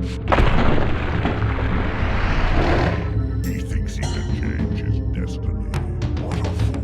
He thinks he can change his destiny. What a fool.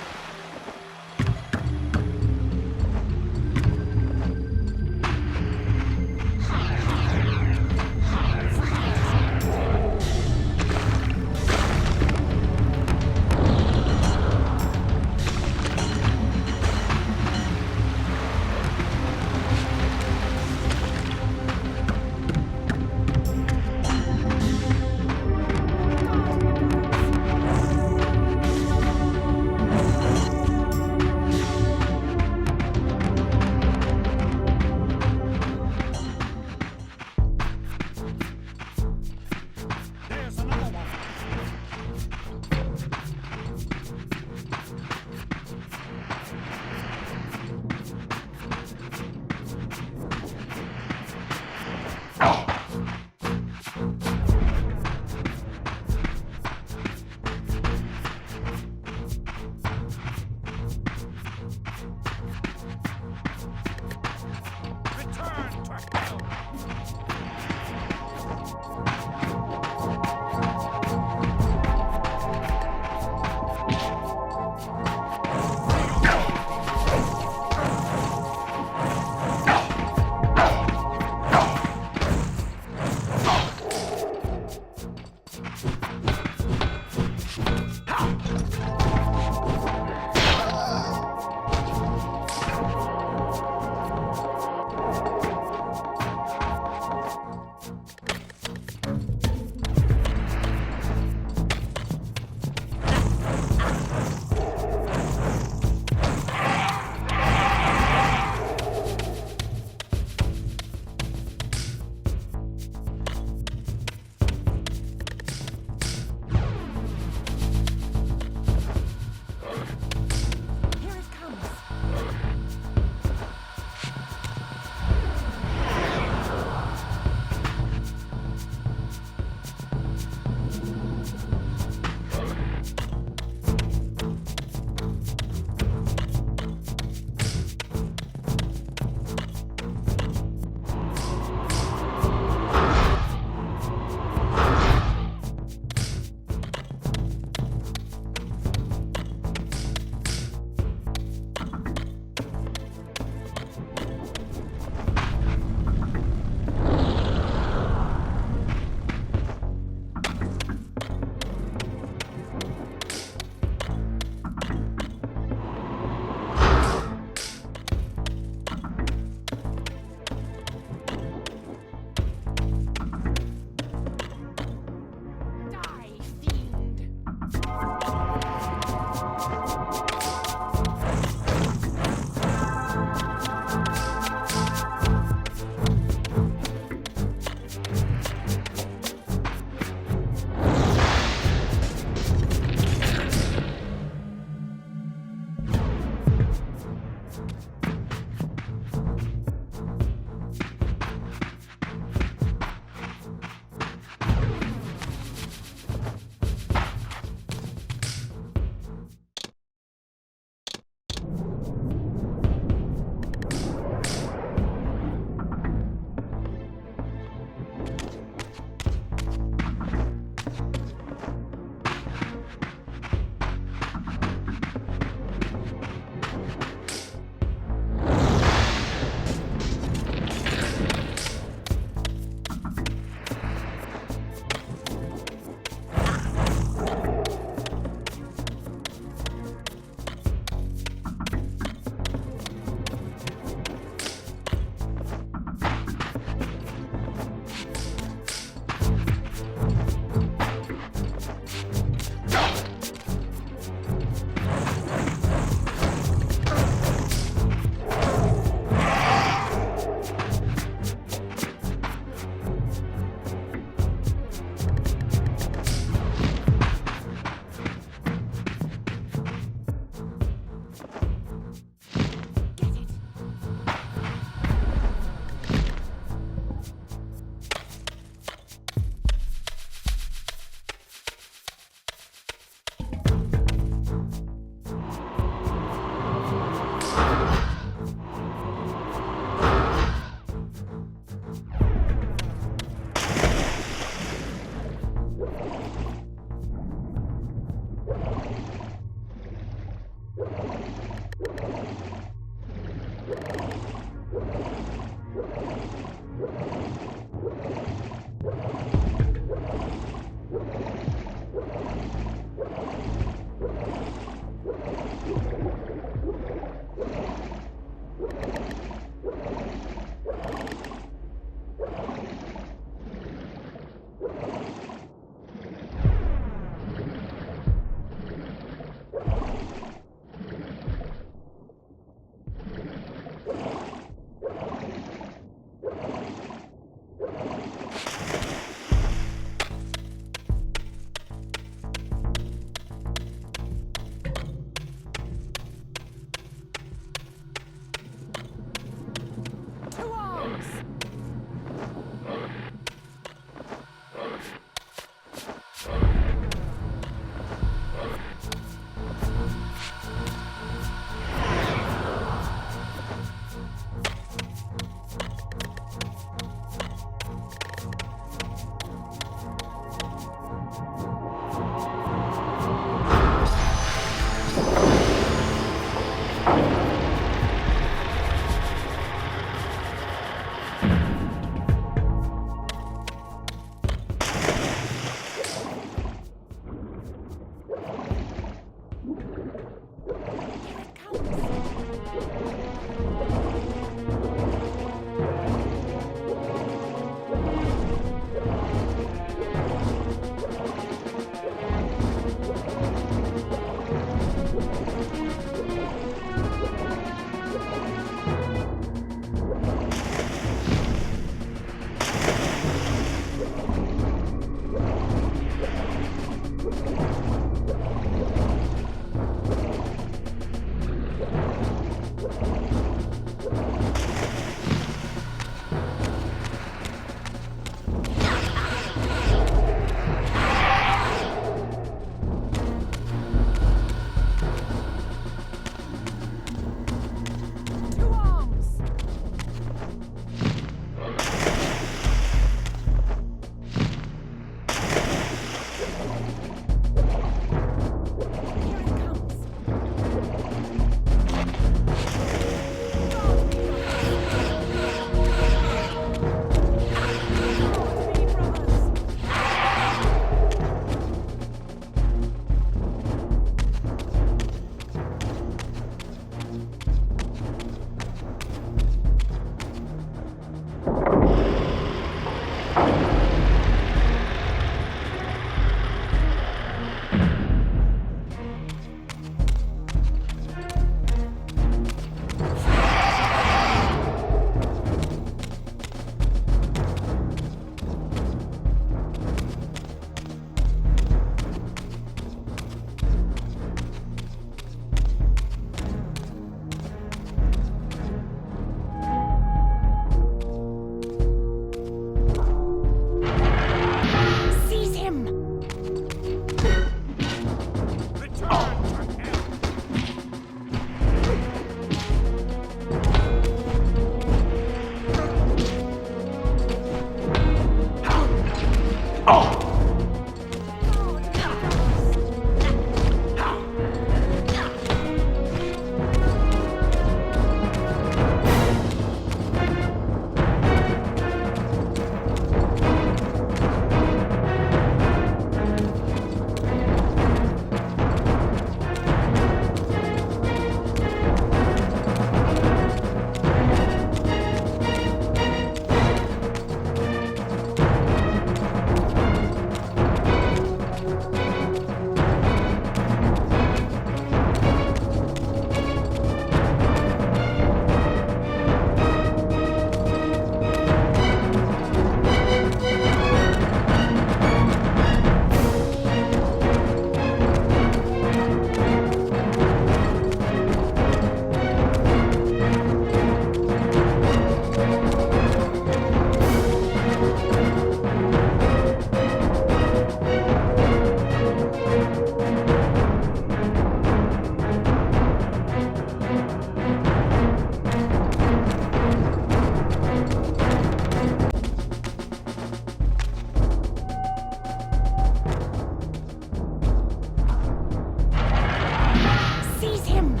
Seize him!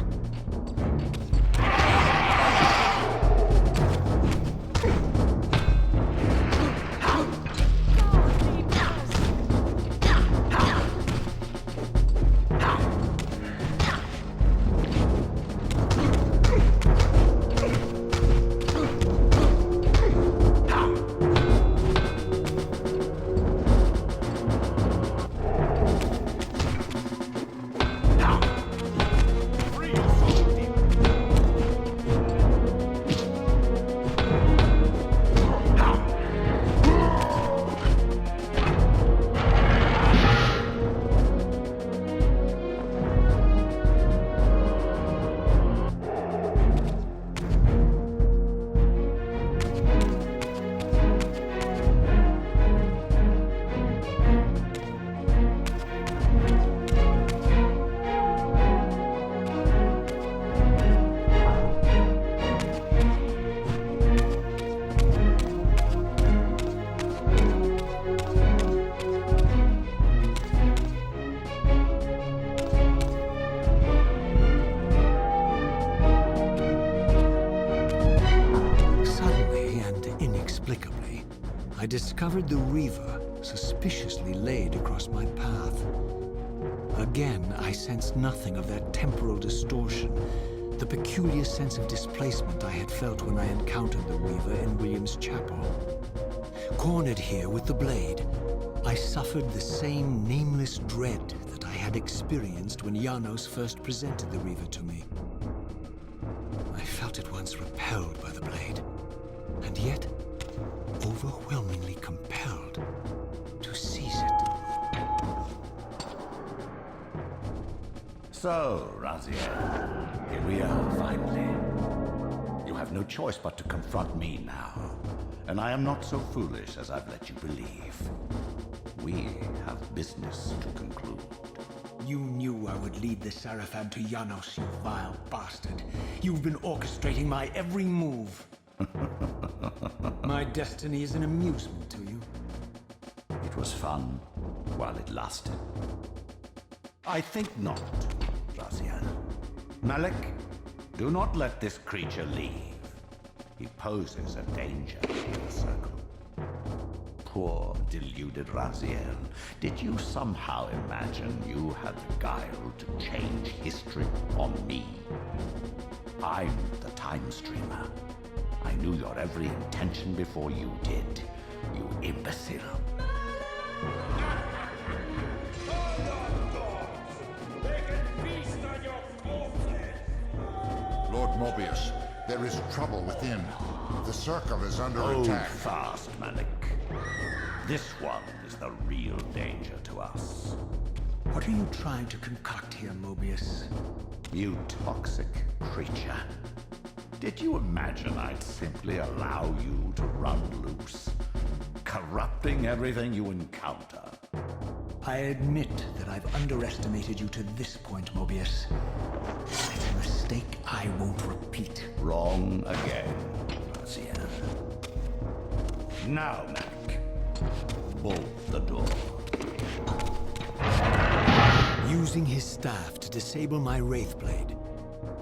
I discovered the Reaver suspiciously laid across my path. Again, I sensed nothing of that temporal distortion, the peculiar sense of displacement I had felt when I encountered the Reaver in William's chapel. Cornered here with the blade, I suffered the same nameless dread that I had experienced when Janos first presented the Reaver to me. I felt at once repelled by the blade, and yet overwhelmingly compelled to seize it. So, Raziel, here we are, finally. You have no choice but to confront me now, and I am not so foolish as I've let you believe. We have business to conclude. You knew I would lead the Seraphim to Janos, you vile bastard. You've been orchestrating my every move. My destiny is an amusement to you. It was fun while it lasted. I think not, Raziel. Malik, do not let this creature leave. He poses a danger to the circle. Poor, deluded Raziel. Did you somehow imagine you had the guile to change history on me? I'm the time streamer. I knew your every intention before you did, you imbecile. Lord Mobius, there is trouble within. The circle is under attack. Hold fast, Malik. This one is the real danger to us. What are you trying to concoct here, Mobius? You toxic creature. Did you imagine I'd simply allow you to run loose, corrupting everything you encounter? I admit that I've underestimated you to this point, Mobius. It's a mistake I won't repeat. Wrong again, Raziel. Now, Mac, bolt the door. Using his staff to disable my Wraithblade,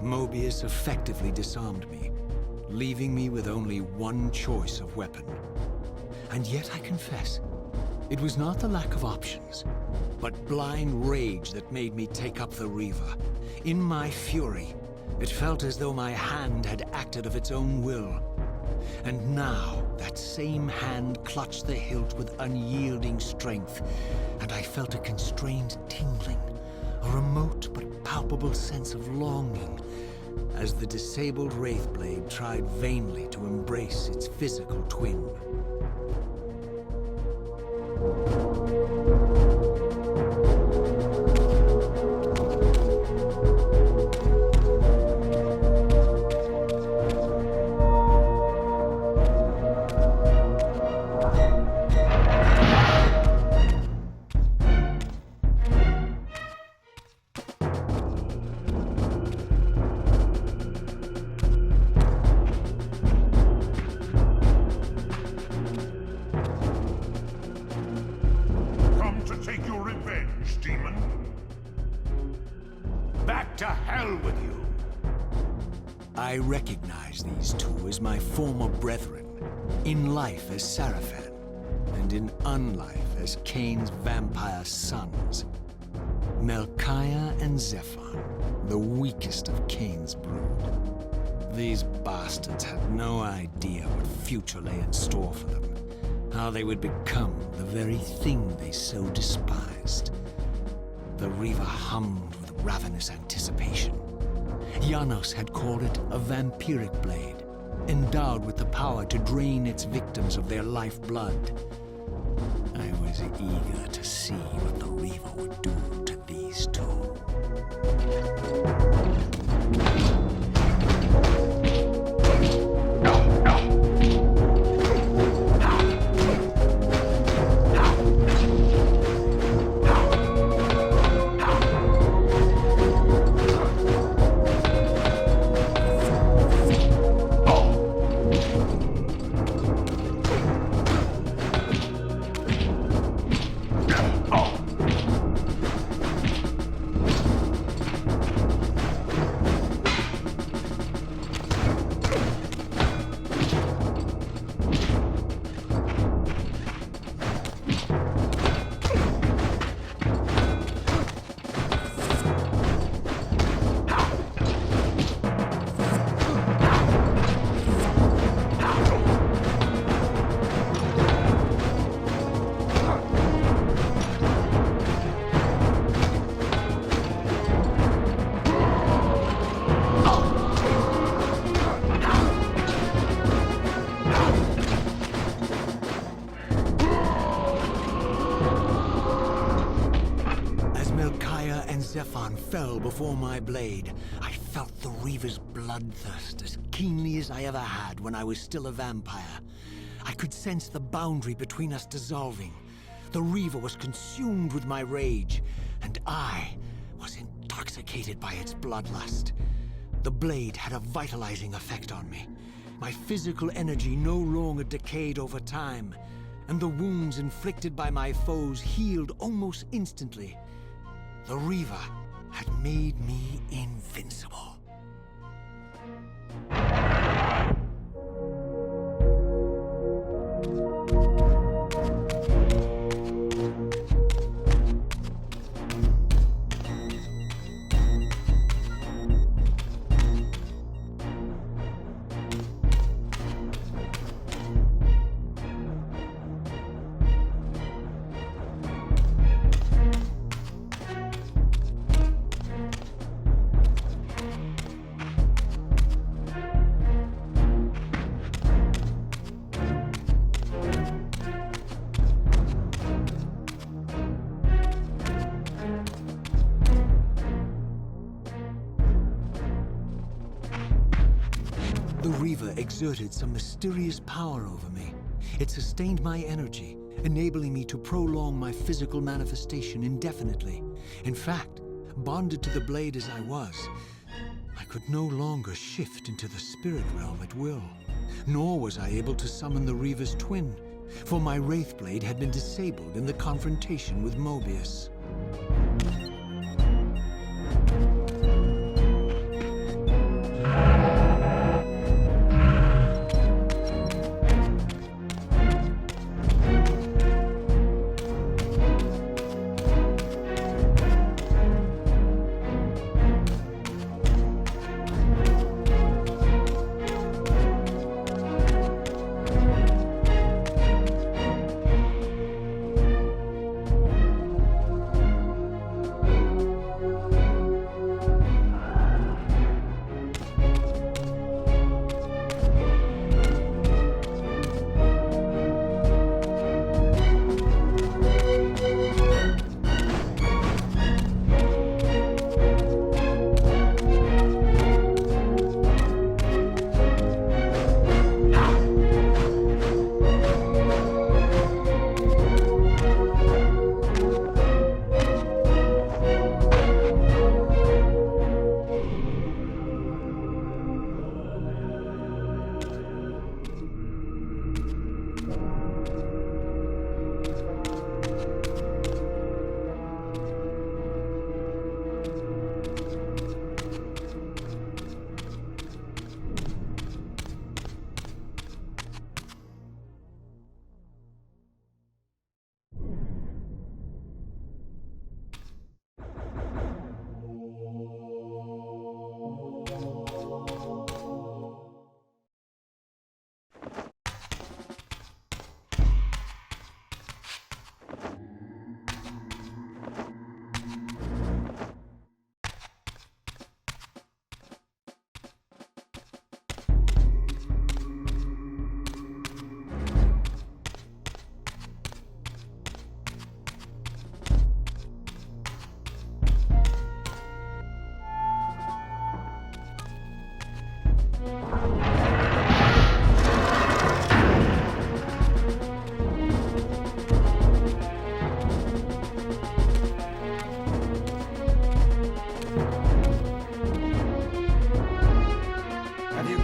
Mobius effectively disarmed me, leaving me with only one choice of weapon. And yet I confess, it was not the lack of options, but blind rage that made me take up the Reaver. In my fury, it felt as though my hand had acted of its own will. And now, that same hand clutched the hilt with unyielding strength, and I felt a constrained tingling, a remote but palpable sense of longing, as the disabled Wraithblade tried vainly to embrace its physical twin. hell with you! I recognize these two as my former brethren, in life as Sarafan, and in unlife as Kain's vampire sons. Melchiah and Zephon, the weakest of Kain's brood. These bastards had no idea what future lay in store for them, how they would become the very thing they so despised. The Reaver hummed with ravenous anticipation. Janos had called it a vampiric blade, endowed with the power to drain its victims of their lifeblood. I was eager to see what the Reaver would do to these two. Zephon fell before my blade. I felt the Reaver's bloodthirst as keenly as I ever had when I was still a vampire. I could sense the boundary between us dissolving. The Reaver was consumed with my rage, and I was intoxicated by its bloodlust. The blade had a vitalizing effect on me. My physical energy no longer decayed over time, and the wounds inflicted by my foes healed almost instantly. The Reaver had made me invincible. The Reaver exerted some mysterious power over me. It sustained my energy, enabling me to prolong my physical manifestation indefinitely. In fact, bonded to the blade as I was, I could no longer shift into the spirit realm at will. Nor was I able to summon the Reaver's twin, for my Wraith Blade had been disabled in the confrontation with Mobius.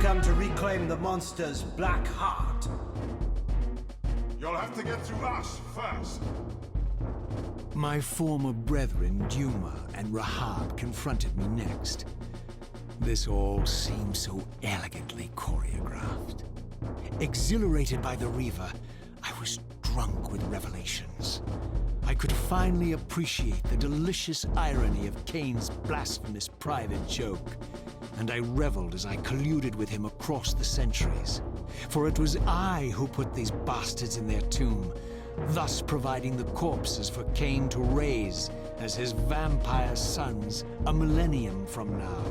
done to reclaim the monster's black heart? You'll have to get through us first. My former brethren, Duma and Rahab, confronted me next. This all seemed so elegantly choreographed. Exhilarated by the Reaver, I was drunk with revelations. I could finally appreciate the delicious irony of Kain's blasphemous private joke, and I reveled as I colluded with him across the centuries. For it was I who put these bastards in their tomb, thus providing the corpses for Kain to raise as his vampire sons a millennium from now.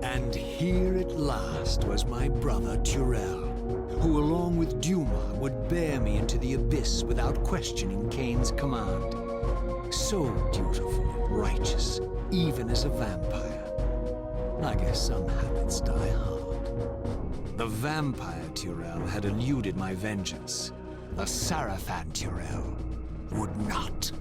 And here at last was my brother Tyrell, who along with Duma would bear me into the abyss without questioning Kain's command. So dutiful, righteous, even as a vampire. I guess some habits die hard. The vampire Tyrell had eluded my vengeance. The Sarafan Tyrell would not.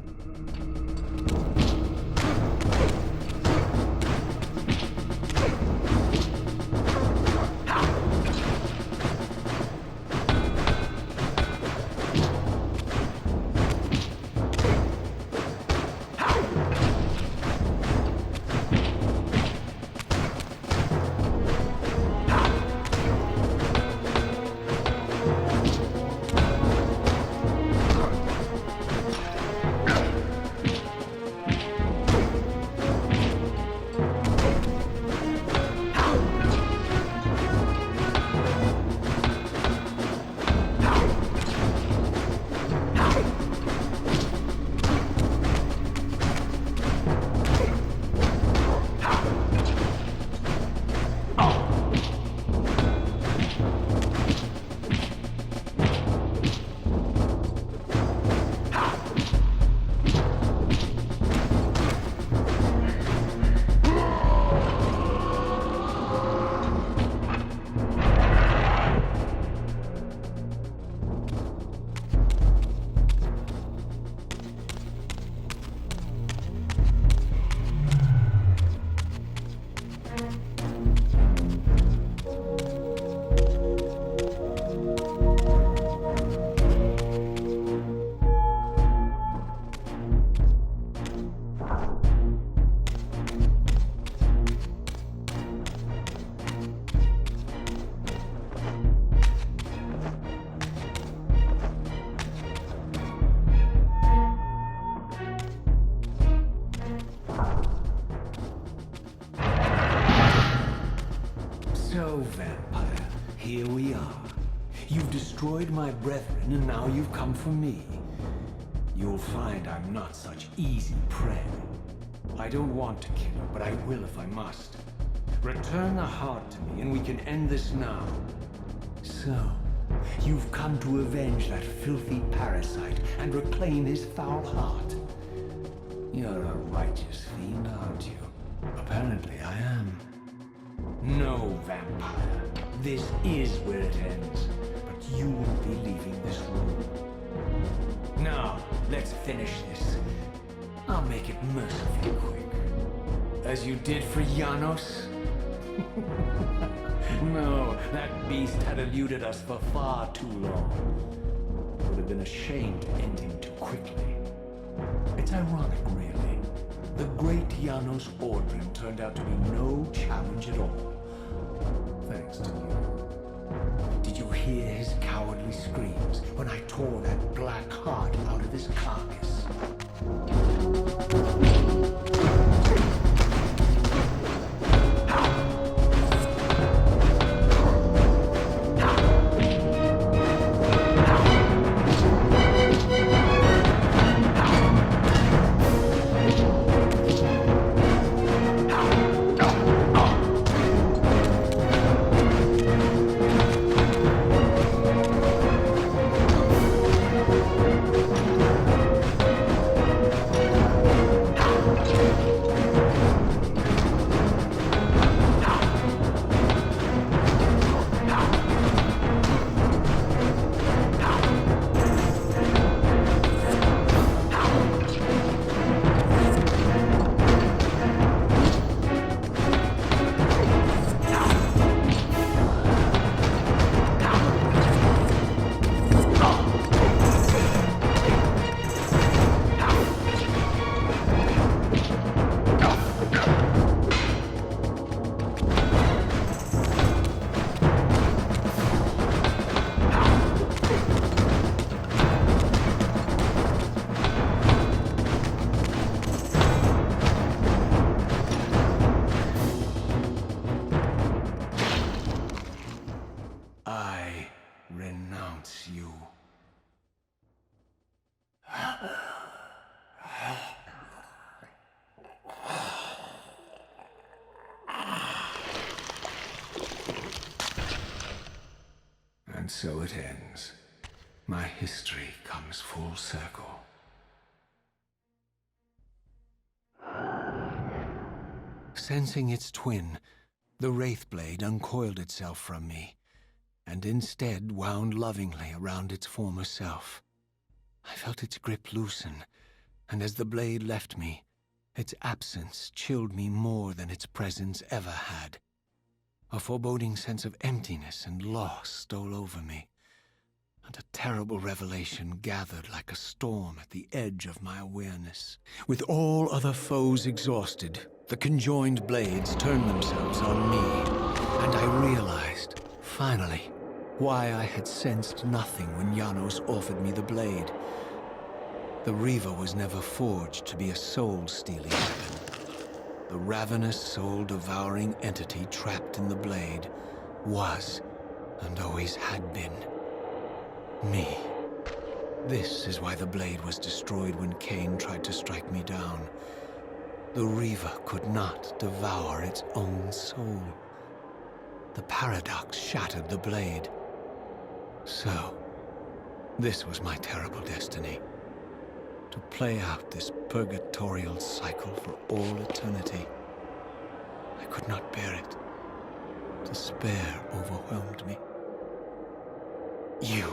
So, vampire, here we are. You've destroyed my brethren, and now you've come for me. You'll find I'm not such easy prey. I don't want to kill you, but I will if I must. Return the heart to me, and we can end this now. So, you've come to avenge that filthy parasite and reclaim his foul heart. You're a righteous fiend, aren't you? Apparently I am. No, vampire. This is where it ends. But you won't be leaving this room. Now, let's finish this. I'll make it mercifully quick. As you did for Janos? No, that beast had eluded us for far too long. It would have been a shame to end him too quickly. It's ironic, really. The great Janos Ordrin turned out to be no challenge at all. Thanks to you. Did you hear his cowardly screams when I tore that black heart out of his carcass? You. And so it ends. My history comes full circle. Sensing its twin, the Wraithblade uncoiled itself from me, and instead wound lovingly around its former self. I felt its grip loosen, and as the blade left me, its absence chilled me more than its presence ever had. A foreboding sense of emptiness and loss stole over me, and a terrible revelation gathered like a storm at the edge of my awareness. With all other foes exhausted, the conjoined blades turned themselves on me, and I realized, finally, why I had sensed nothing when Janos offered me the blade. The Reaver was never forged to be a soul-stealing weapon. The ravenous, soul-devouring entity trapped in the blade was, and always had been, me. This is why the blade was destroyed when Kain tried to strike me down. The Reaver could not devour its own soul. The paradox shattered the blade. So, this was my terrible destiny. To play out this purgatorial cycle for all eternity. I could not bear it. Despair overwhelmed me. You.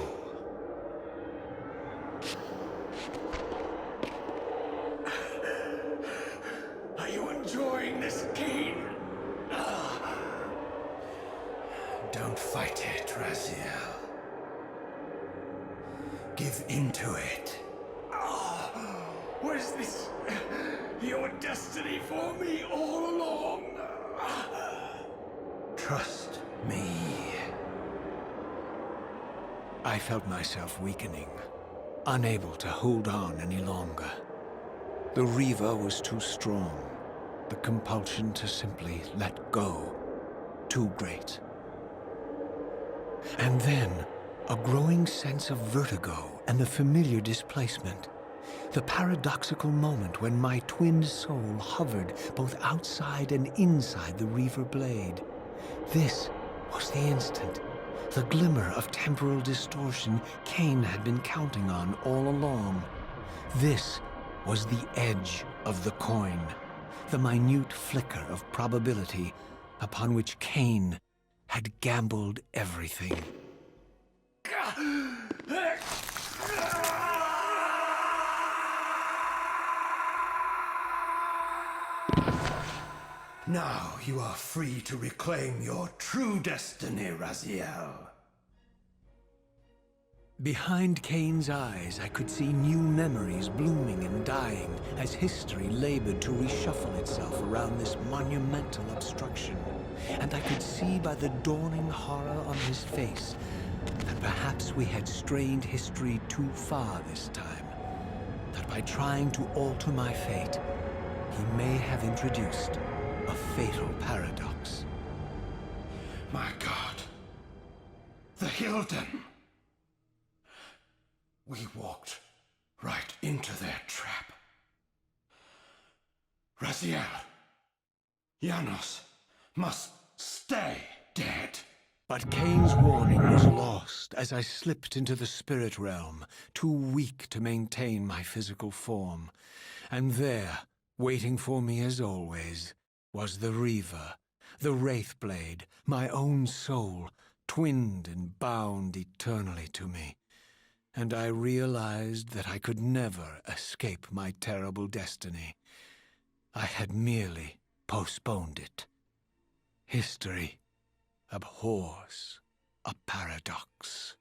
Are you enjoying this, Kain? Don't fight it, Raziel. Give into it. Was this your destiny for me all along? Trust me. I felt myself weakening, unable to hold on any longer. The Reaver was too strong. The compulsion to simply let go, too great. And then, a growing sense of vertigo and the familiar displacement. The paradoxical moment when my twin soul hovered both outside and inside the Reaver blade. This was the instant, the glimmer of temporal distortion Kain had been counting on all along. This was the edge of the coin, the minute flicker of probability upon which Kain had gambled everything. Now you are free to reclaim your true destiny, Raziel. Behind Kain's eyes, I could see new memories blooming and dying as history labored to reshuffle itself around this monumental obstruction. And I could see by the dawning horror on his face that perhaps we had strained history too far this time. That by trying to alter my fate, he may have introduced a fatal paradox. My God. The Hilden. We walked right into their trap. Raziel, Janos must stay dead. But Kain's warning was lost as I slipped into the spirit realm, too weak to maintain my physical form. And there, waiting for me as always, was the Reaver, the Wraithblade, my own soul, twinned and bound eternally to me. And I realized that I could never escape my terrible destiny. I had merely postponed it. History abhors a paradox.